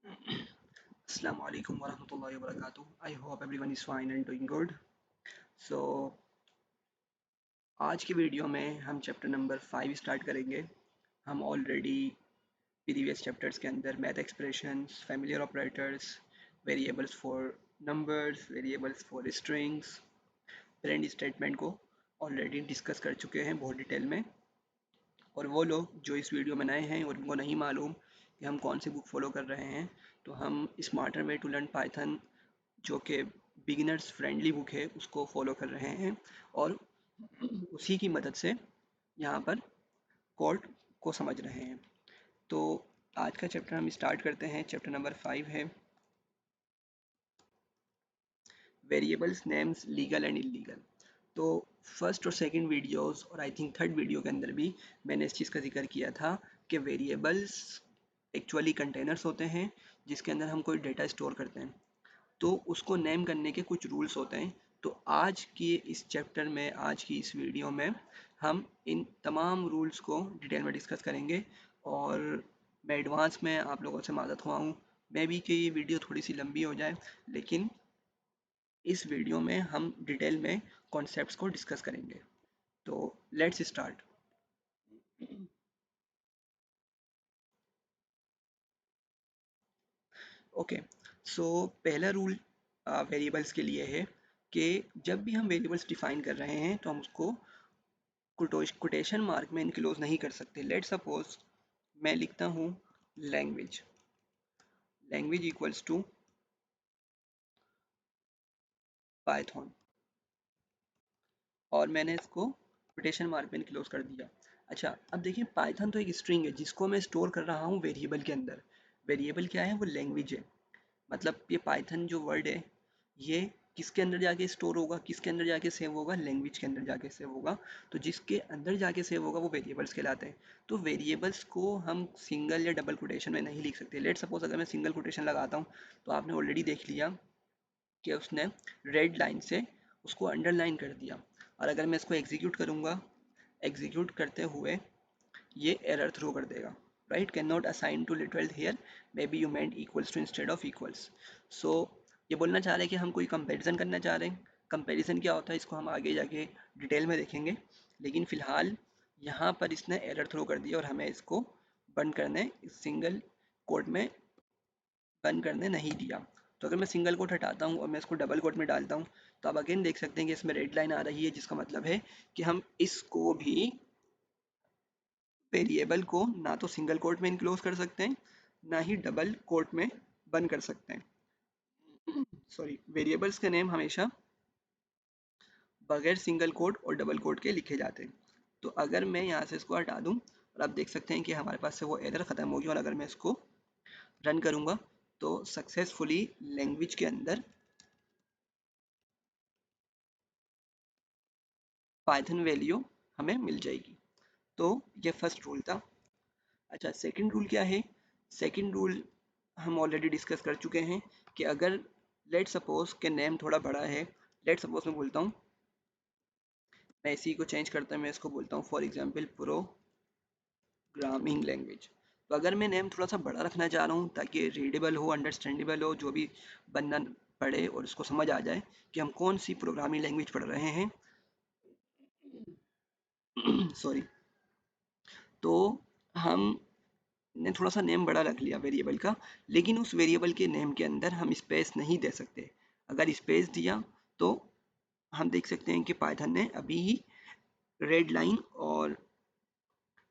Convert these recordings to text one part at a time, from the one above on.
Assalamu alaikum warahmatullahi wabarakatuh. I hope everyone is fine and doing good. So आज की video में हम chapter number 5 start करेंगे. हम ऑलरेडी प्रीवियस चैप्टर्स के अंदर math expressions, familiar operators, variables for numbers, variables for strings, present statement को already discuss कर चुके हैं बहुत डिटेल में. और वो लोग जो इस वीडियो में नए हैं और उनको नहीं मालूम कि हम कौन सी बुक फॉलो कर रहे हैं, तो हम smarter way to learn Python जो कि बिगिनर्स फ्रेंडली बुक है उसको फॉलो कर रहे हैं और उसी की मदद से यहाँ पर कोड को समझ रहे हैं. तो आज का चैप्टर हम स्टार्ट करते हैं. चैप्टर नंबर 5 है variables names legal and illegal. तो फर्स्ट और सेकंड वीडियोस और आई थिंक थर्ड वीडियो के अंदर भी मैंने इस चीज़ का जिक्र किया था कि वेरिएबल्स एक्चुअली कंटेनर्स होते हैं जिसके अंदर हम कोई डेटा स्टोर करते हैं, तो उसको नेम करने के कुछ रूल्स होते हैं. तो आज की इस चैप्टर में, आज की इस वीडियो में हम इन तमाम रूल्स को डिटेल में डिस्कस करेंगे. और मैं एडवांस में आप लोगों से माज़रत हुआ हूँ, मे बी कि ये वीडियो थोड़ी सी लंबी हो जाए, लेकिन इस वीडियो में हम डिटेल में कॉन्सेप्ट्स को डिस्कस करेंगे. तो लेट्स स्टार्ट. ओके, सो पहला रूल वेरिएबल्स के लिए है कि जब भी हम वेरिएबल्स डिफाइन कर रहे हैं तो हम उसको कोटेशन मार्क में इनक्लोज नहीं कर सकते. लेट सपोज मैं लिखता हूँ language, language equals to Python, और मैंने इसको कोटेशन मार्क में इनक्लोज कर दिया. अच्छा, अब देखिए पाइथन तो एक स्ट्रिंग है जिसको मैं स्टोर कर रहा हूँ वेरिएबल के अंदर. वेरिएबल क्या है? वो लैंग्वेज है. मतलब ये पाइथन जो वर्ड है ये किसके अंदर जाके स्टोर होगा, किसके अंदर जाके सेव होगा? लैंग्वेज के अंदर जाके सेव होगा. तो जिसके अंदर जाके सेव होगा वो वेरिएबल्स कहलाते हैं. तो वेरिएबल्स को हम सिंगल या डबल कोटेशन में नहीं लिख सकते. लेट सपोज अगर मैं सिंगल कोटेशन लगाता हूँ तो आपने ऑलरेडी देख लिया कि उसने रेड लाइन से उसको अंडरलाइन कर दिया. और अगर मैं इसको एग्जीक्यूट करूँगा, एग्जीक्यूट करते हुए ये एरर थ्रो कर देगा. Right, can not assign to literal here, maybe you meant equals to instead of equals. So ये बोलना चाह रहे हैं कि हम कोई कंपैरिजन करना चाह रहे हैं. कंपैरिजन क्या होता है इसको हम आगे जाके डिटेल में देखेंगे, लेकिन फ़िलहाल यहाँ पर इसने एरर थ्रो कर दिया और हमें इसको बंद करने, सिंगल कोट में बंद करने नहीं दिया. तो अगर मैं सिंगल कोट हटाता हूँ और मैं इसको डबल कोट में डालता हूँ तो आप अगेन देख सकते हैं कि इसमें रेड लाइन आ रही है, जिसका मतलब है कि हम इसको भी वेरिएबल को ना तो सिंगल कोट में इनक्लोज कर सकते हैं, ना ही डबल कोट में बंद कर सकते हैं. सॉरी, वेरिएबल्स के नेम हमेशा बगैर सिंगल कोट और डबल कोट के लिखे जाते हैं. तो अगर मैं यहाँ से इसको हटा दूँ और आप देख सकते हैं कि हमारे पास से वो एरर ख़त्म होगी, और अगर मैं इसको रन करूँगा तो सक्सेसफुली लैंग्वेज के अंदर पाइथन वैल्यू हमें मिल जाएगी. तो ये फर्स्ट रूल था. अच्छा, सेकंड रूल क्या है? सेकंड रूल हम ऑलरेडी डिस्कस कर चुके हैं कि अगर लेट सपोज के नेम थोड़ा बड़ा है, लेट सपोज मैं बोलता हूँ, मैं इसी को चेंज करता हूँ, मैं इसको बोलता हूँ फॉर एग्जांपल प्रोग्रामिंग लैंग्वेज. तो अगर मैं नेम थोड़ा सा बड़ा रखना चाह रहा हूँ ताकि रीडेबल हो, अंडरस्टैंडेबल हो, जो भी बंदा पढ़े और उसको समझ आ जाए कि हम कौन सी प्रोग्रामिंग लैंग्वेज पढ़ रहे हैं, सॉरी, तो हम ने थोड़ा सा नेम बड़ा रख लिया वेरिएबल का, लेकिन उस वेरिएबल के नेम के अंदर हम स्पेस नहीं दे सकते. अगर स्पेस दिया तो हम देख सकते हैं कि पाइथन ने अभी ही रेड लाइन और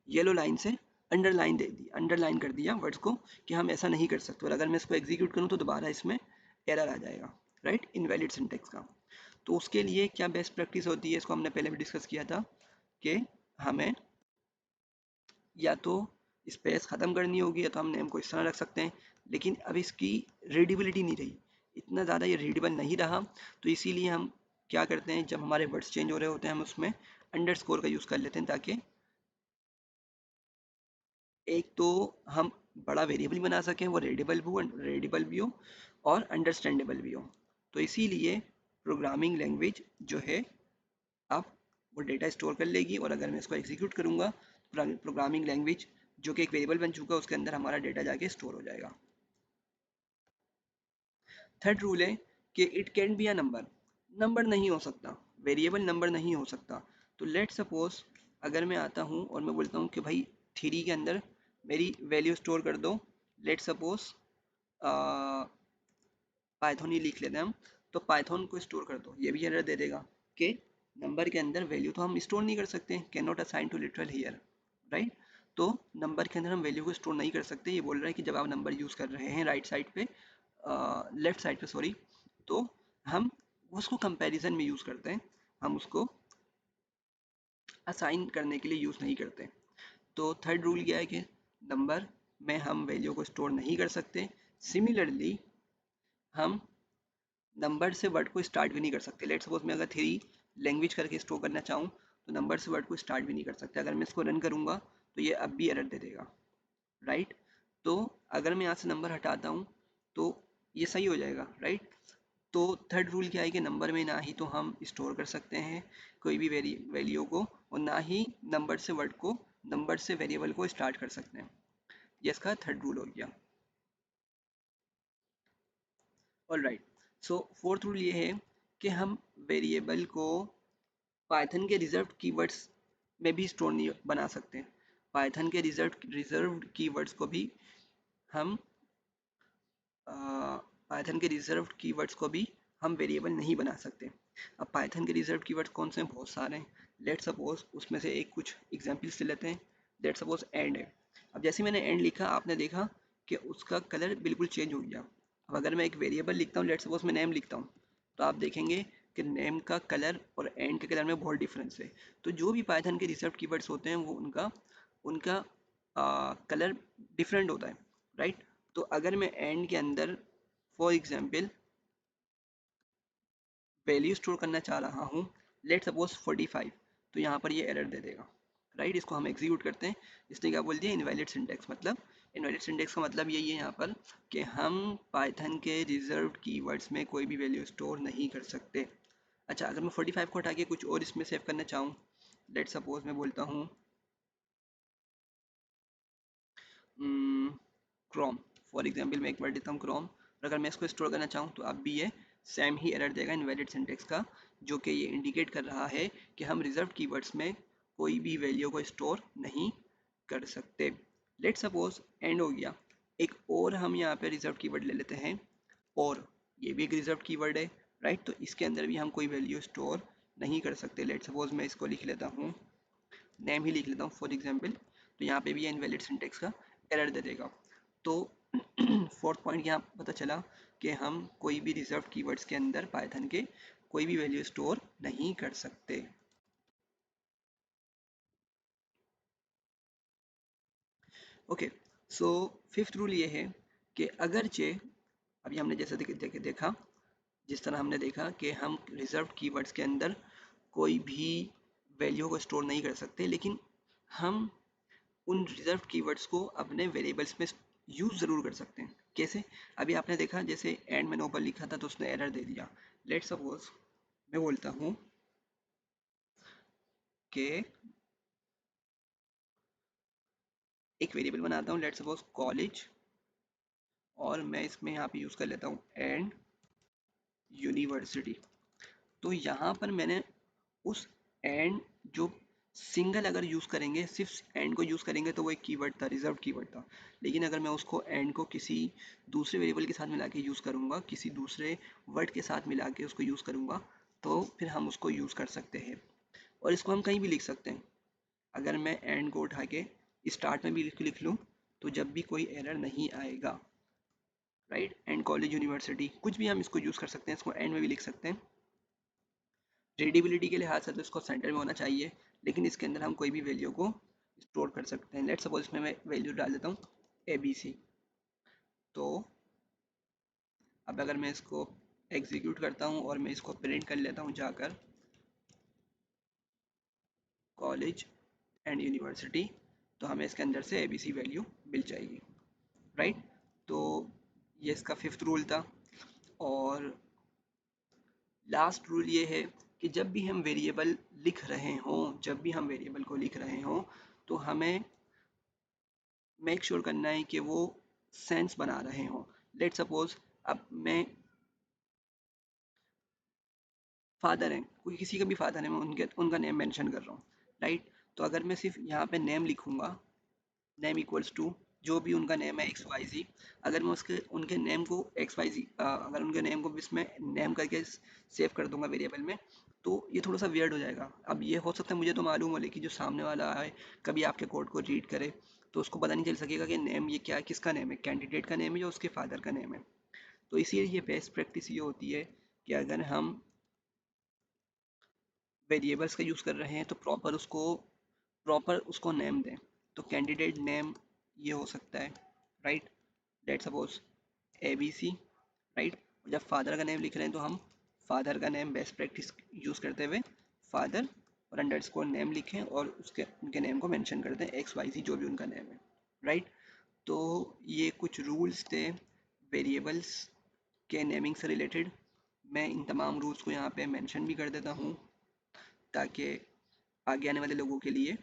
येलो लाइन से अंडरलाइन दे दी, अंडरलाइन कर दिया वर्ड्स को कि हम ऐसा नहीं कर सकते. और अगर मैं इसको एग्जीक्यूट करूँ तो दोबारा इसमें एरर आ जाएगा. राइट, इनवैलिड सिंटेक्स का. तो उसके लिए क्या बेस्ट प्रैक्टिस होती है, इसको हमने पहले भी डिस्कस किया था कि हमें या तो स्पेस ख़त्म करनी होगी या तो हम नेम को इस तरह रख सकते हैं. लेकिन अब इसकी रीडेबिलिटी नहीं रही, इतना ज़्यादा ये रीडेबल नहीं रहा. तो इसीलिए हम क्या करते हैं, जब हमारे वर्ड्स चेंज हो रहे होते हैं हम उसमें अंडरस्कोर का यूज़ कर लेते हैं, ताकि एक तो हम बड़ा वेरिएबल बना सकें, वो रीडेबल भी हो और अंडरस्टैंडेबल भी हो. तो इसीलिए प्रोग्रामिंग लैंग्वेज जो है अब वो डेटा स्टोर कर लेगी, और अगर मैं इसको एग्जीक्यूट करूँगा प्रोग्रामिंग लैंग्वेज जो कि एक वेरिएबल बन चुका है उसके अंदर हमारा डेटा जाके स्टोर हो जाएगा. थर्ड रूल है कि it can be a number, number नहीं हो सकता, वेरिएबल नंबर नहीं हो सकता। तो लेट सपोज अगर मैं आता हूँ और मैं बोलता हूँ कि भाई थ्री के अंदर मेरी वैल्यू स्टोर कर दो, लेट सपोज पाइथन ही लिख लेते हैं हम, तो पाइथन को स्टोर कर दो, ये भी एरर दे देगा कि नंबर के अंदर वैल्यू तो हम स्टोर नहीं कर सकते, can not assign to literal here, right. तो नंबर के अंदर हम वैल्यू को स्टोर नहीं कर सकते, ये बोल रहा है कि जब आप नंबर यूज़ कर रहे हैं राइट साइड पे, लेफ्ट साइड पे सॉरी, तो हम उसको कंपैरिजन में यूज़ करते हैं, हम उसको असाइन करने के लिए यूज़ नहीं करते। तो थर्ड रूल क्या है कि नंबर में हम वैल्यू को स्टोर नहीं कर सकते। सिमिलरली हम नंबर से वर्ड को स्टार्ट भी नहीं कर सकते। लेट्स सपोज मैं अगर थ्री लैंग्वेज करके स्टोर करना चाहूँ तो नंबर से वर्ड को स्टार्ट भी नहीं कर सकते। अगर मैं इसको रन करूँगा तो ये अब भी एरर दे देगा, राइट। तो अगर मैं यहाँ से नंबर हटाता हूँ तो ये सही हो जाएगा, राइट। तो थर्ड रूल क्या है कि नंबर में ना ही तो हम स्टोर कर सकते हैं कोई भी वैल्यू को, और ना ही नंबर से वर्ड को, नंबर से वेरिएबल को स्टार्ट कर सकते हैं। ये इसका थर्ड रूल हो गया। ऑल राइट, सो फोर्थ रूल ये है कि हम वेरिएबल को पाइथन के रिजर्व्ड कीवर्ड्स में भी स्टोर नहीं बना सकते। पाइथन के रिजर्व्ड कीवर्ड्स को भी हम पाइथन के रिजर्व्ड कीवर्ड्स को भी हम वेरिएबल नहीं बना सकते। अब पाइथन के रिजर्व्ड कीवर्ड्स कौन से हैं? बहुत सारे हैं। लेट सपोज उसमें से एक कुछ एग्जांपल्स ले लेते हैं। लेट सपोज एंड है। अब जैसे मैंने एंड लिखा आपने देखा कि उसका कलर बिल्कुल चेंज हो गया। अब अगर मैं एक वेरिएबल लिखता हूँ, लेट सपोज मैं नेम लिखता हूँ, तो आप देखेंगे कि नेम का कलर और एंड के कलर में बहुत डिफरेंस है। तो जो भी पाइथन के रिजर्व्ड कीवर्ड्स होते हैं वो उनका उनका कलर डिफरेंट होता है, राइट। तो अगर मैं एंड के अंदर फॉर एग्जाम्पल वैल्यू स्टोर करना चाह रहा हूँ, लेट सपोज 45, तो यहाँ पर ये एरर दे देगा, राइट। इसको हम एग्जीक्यूट करते हैं। इसने क्या बोल दिया? Invalid syntax. मतलब इनवैलिड सिंटेक्स का मतलब यही है यहाँ पर कि हम पाइथन के रिजर्व्ड कीवर्ड्स में कोई भी वैल्यू स्टोर नहीं कर सकते। अच्छा, अगर मैं 45 को हटा के कुछ और इसमें सेव करना चाहूँ, लेट सपोज मैं बोलता हूँ क्रोम, फॉर एग्जाम्पल मैं एक वर्ड देता हूँ क्रोम, और अगर मैं इसको स्टोर करना चाहूँ तो अब भी ये सेम ही एरर देगा इनवैलिड सिंटेक्स का, जो कि ये इंडिकेट कर रहा है कि हम रिजर्व कीवर्ड्स में कोई भी वैल्यू को स्टोर नहीं कर सकते। लेट सपोज एंड हो गया। एक और हम यहाँ पे रिजर्व कीवर्ड ले लेते हैं, और ये भी एक रिजर्व कीवर्ड है, राइट। तो इसके अंदर भी हम कोई वैल्यू स्टोर नहीं कर सकते। लेट सपोज मैं इसको लिख लेता हूँ, नेम ही लिख लेता हूँ फॉर एग्जाम्पल, तो यहाँ पे भी ये इनवैलिड सिंटेक्स का एरर दे देगा। तो फोर्थ पॉइंट यहाँ पता चला कि हम कोई भी रिजर्व कीवर्ड्स के अंदर पाइथन के कोई भी वैल्यू स्टोर नहीं कर सकते। ओके, सो फिफ्थ रूल ये है कि अगरचे अभी हमने जैसे देखा, जिस तरह हमने देखा कि हम रिजर्व कीवर्ड्स के अंदर कोई भी वैल्यू को स्टोर नहीं कर सकते, लेकिन हम उन रिजर्व कीवर्ड्स को अपने वेरिएबल्स में यूज़ ज़रूर कर सकते हैं। कैसे? अभी आपने देखा जैसे एंड मैंने ऊपर लिखा था तो उसने एरर दे दिया। लेट सपोज मैं बोलता हूँ कि एक वेरिएबल बनाता हूँ, लेट सपोज कॉलेज, और मैं इसमें यहाँ पे यूज़ कर लेता हूँ एंड यूनिवर्सिटी। तो यहाँ पर मैंने उस एंड जो सिंगल अगर यूज़ करेंगे, सिर्फ एंड को यूज़ करेंगे तो वो एक कीवर्ड था, रिजर्व कीवर्ड था। लेकिन अगर मैं उसको एंड को किसी दूसरे वेरिएबल के साथ मिला के यूज़ करूँगा, किसी दूसरे वर्ड के साथ मिला के उसको यूज़ करूँगा, तो फिर हम उसको यूज़ कर सकते हैं। और इसको हम कहीं भी लिख सकते हैं। अगर मैं एंड को उठा के स्टार्ट में भी लिख लूँ तो जब भी कोई एरर नहीं आएगा, राइट। एंड कॉलेज यूनिवर्सिटी कुछ भी हम इसको यूज़ कर सकते हैं, इसको एंड में भी लिख सकते हैं। रीडेबिलिटी के लिहाज से तो इसको सेंटर में होना चाहिए, लेकिन इसके अंदर हम कोई भी वैल्यू को स्टोर कर सकते हैं। लेट सपोज इसमें मैं वैल्यू डाल देता हूँ ABC। तो अब अगर मैं इसको एग्जीक्यूट करता हूँ और मैं इसको प्रिंट कर लेता हूँ जाकर कॉलेज एंड यूनिवर्सिटी, तो हमें इसके अंदर से ABC वैल्यू मिल जाएगी, राइट। तो ये इसका फिफ्थ रूल था। और लास्ट रूल ये है कि जब भी हम वेरिएबल लिख रहे हों, जब भी हम वेरिएबल को लिख रहे हों, तो हमें मेक श्योर करना है कि वो सेंस बना रहे हों। लेट सपोज अब मैं फादर हैं, कोई किसी का भी फादर है, मैं उनके उनका नेम मेंशन कर रहा हूँ, राइट। तो अगर मैं सिर्फ यहाँ पे नेम लिखूंगा, नेम इक्वल्स टू जो भी उनका नेम है एक्स वाई जी, अगर मैं उसके उनके नेम को एक्स वाई जी, अगर उनके नेम को भी इसमें नेम करके सेव कर दूंगा वेरिएबल में, तो ये थोड़ा सा वियर्ड हो जाएगा। अब ये हो सकता है मुझे तो मालूम हो, लेकिन जो सामने वाला है कभी आपके कोड को रीड करे तो उसको पता नहीं चल सकेगा कि नेम ये क्या है, किसका नेम है, कैंडिडेट का नेम है या उसके फादर का नेम है। तो इसीलिए ये बेस्ट प्रैक्टिस ये होती है कि अगर हम वेरिएबल्स का यूज़ कर रहे हैं तो प्रॉपर उसको नेम दें। तो कैंडिडेट नेम ये हो सकता है, right, let suppose A B C, right. जब फादर का नेम लिख रहे हैं तो हम फादर का नेम बेस्ट प्रैक्टिस यूज़ करते हुए फादर और अंडरस्कोर नेम लिखें और उसके उनके नेम को मेंशन कर दें एक्स वाई सी जो भी उनका नेम है, राइट। तो ये कुछ रूल्स थे वेरिएबल्स के नेमिंग से रिलेटेड। मैं इन तमाम रूल्स को यहाँ पे मेंशन भी कर देता हूँ ताकि आगे आने वाले लोगों के लिए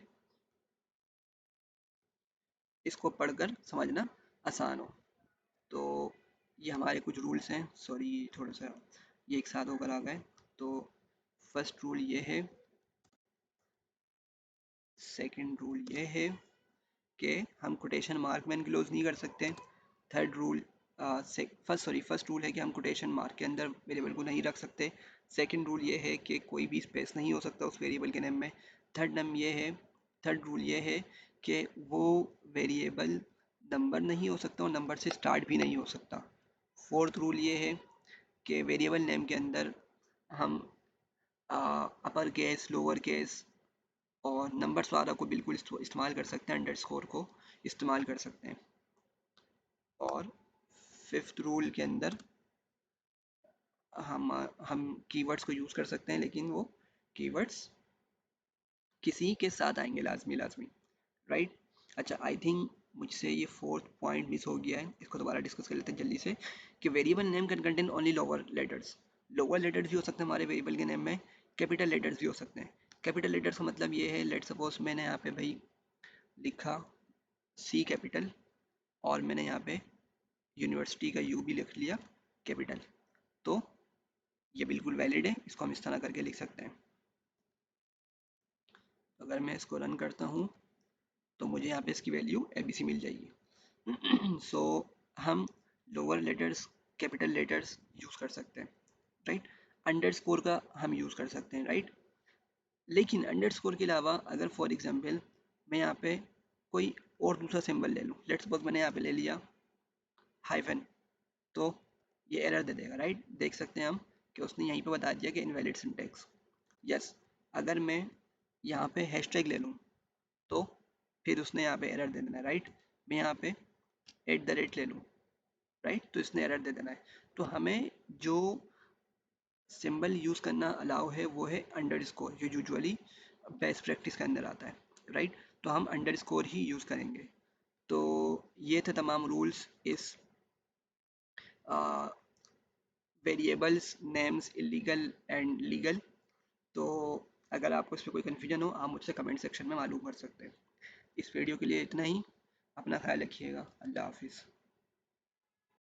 इसको पढ़कर समझना आसान हो। तो ये हमारे कुछ रूल्स हैं, सॉरी थोड़ा सा ये एक साथ होकर आ गए। तो फर्स्ट रूल ये है, सेकंड रूल ये है कि हम कोटेशन मार्क में इनक्लोज नहीं कर सकते। थर्ड रूल फर्स्ट रूल है कि हम कोटेशन मार्क के अंदर वेरिएबल को नहीं रख सकते। सेकंड रूल ये है कि कोई भी स्पेस नहीं हो सकता उस वेरिएबल के नेम में। थर्ड रूल ये है कि वो वेरिएबल नंबर नहीं हो सकता और नंबर से स्टार्ट भी नहीं हो सकता। फोर्थ रूल ये है कि वेरिएबल नेम के अंदर हम अपर केस, लोअर केस और नंबर्स वाला को बिल्कुल इस्तेमाल कर सकते हैं, अंडरस्कोर को इस्तेमाल कर सकते हैं। और फिफ्थ रूल के अंदर हम हम कीवर्ड्स को यूज़ कर सकते हैं, लेकिन वो कीवर्ड्स किसी के साथ आएंगे लाजमी लाजमी, राइट। अच्छा, आई थिंक मुझसे ये फोर्थ पॉइंट मिस हो गया है, इसको दोबारा डिस्कस कर लेते हैं जल्दी से कि variable name can contain only lower letters. Lower letters भी हो सकते हैं हमारे वेरिएबल के नेम में, कैपिटल लेटर्स भी हो सकते हैं। कैपिटल लेटर्स का मतलब ये है, लेट सपोज मैंने यहाँ पे भाई लिखा सी कैपिटल और मैंने यहाँ पे यूनिवर्सिटी का यू भी लिख लिया कैपिटल, तो ये बिल्कुल वैलिड है, इसको हम इस तरह करके लिख सकते हैं। अगर मैं इसको रन करता हूँ तो मुझे यहाँ पे इसकी वैल्यू ABC मिल जाएगी। सो हम lower letters, capital letters use कर सकते हैं, राइट। अंडरस्कोर का हम यूज़ कर सकते हैं, राइट। लेकिन अंडरस्कोर के अलावा अगर फॉर एग्जांपल मैं यहाँ पे कोई और दूसरा सिंबल ले लूँ, लेट्स सपोज मैंने यहाँ पे ले लिया हाइफन, तो ये एरर दे देगा, राइट। देख सकते हैं हम कि उसने यहीं पे बता दिया कि इनवैलिड सिंटेक्स। यस, अगर मैं यहाँ पे हैशटैग ले लूँ तो फिर उसने यहाँ पे एरर दे देना है, राइट। मैं यहाँ पे @ ले लूँ, राइट, तो इसने एरर दे देना है। तो हमें जो सिंबल यूज़ करना अलाउ है वो है अंडरस्कोर, जो यूजुअली बेस्ट प्रैक्टिस के अंदर आता है, राइट। तो हम अंडरस्कोर ही यूज़ करेंगे। तो ये थे तमाम रूल्स इस variables names illegal and legal. तो अगर आपको इसमें कोई कन्फ्यूजन हो आप मुझसे कमेंट सेक्शन में मालूम कर सकते हैं। इस वीडियो के लिए इतना ही, अपना ख्याल रखिएगा, अल्लाह हाफिज़।